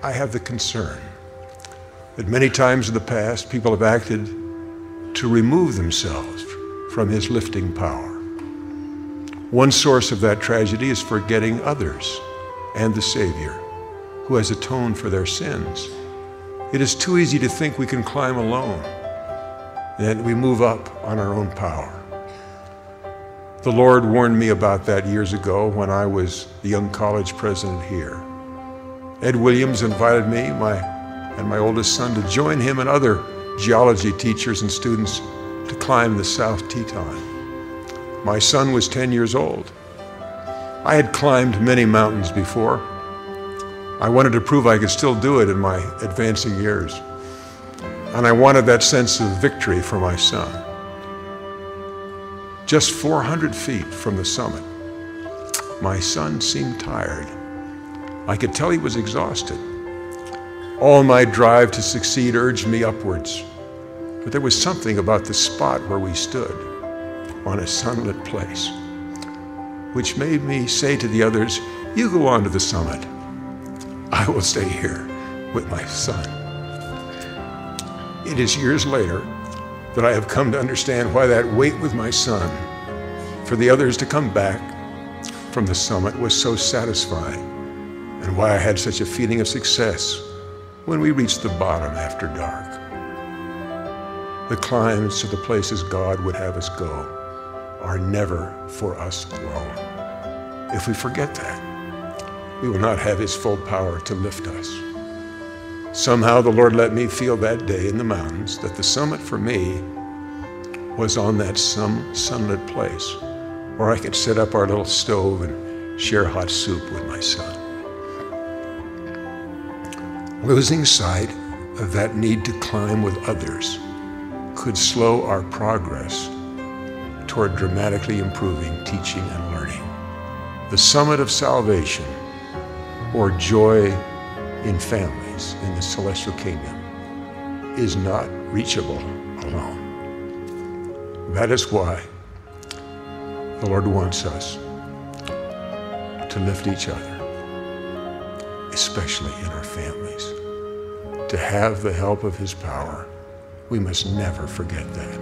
I have the concern that many times in the past, people have acted to remove themselves from his lifting power. One source of that tragedy is forgetting others and the Savior, who has atoned for their sins. It is too easy to think we can climb alone, and that we move up on our own power. The Lord warned me about that years ago when I was the young college president here. Ed Williams invited me and my oldest son to join him and other geology teachers and students to climb the South Teton. My son was 10 years old. I had climbed many mountains before. I wanted to prove I could still do it in my advancing years. And I wanted that sense of victory for my son. Just 400 feet from the summit, my son seemed tired. I could tell he was exhausted. All my drive to succeed urged me upwards. But there was something about the spot where we stood on a sunlit place, which made me say to the others, "You go on to the summit. I will stay here with my son." It is years later that I have come to understand why that wait with my son for the others to come back from the summit was so satisfying, and why I had such a feeling of success when we reached the bottom after dark. The climbs to the places God would have us go are never for us alone. If we forget that, we will not have his full power to lift us. Somehow the Lord let me feel that day in the mountains that the summit for me was on that sunlit place where I could set up our little stove and share hot soup with my son. Losing sight of that need to climb with others could slow our progress toward dramatically improving teaching and learning. The summit of salvation, or joy in families in the celestial kingdom, is not reachable alone. That is why the Lord wants us to lift each other, especially in our families. To have the help of his power, we must never forget that.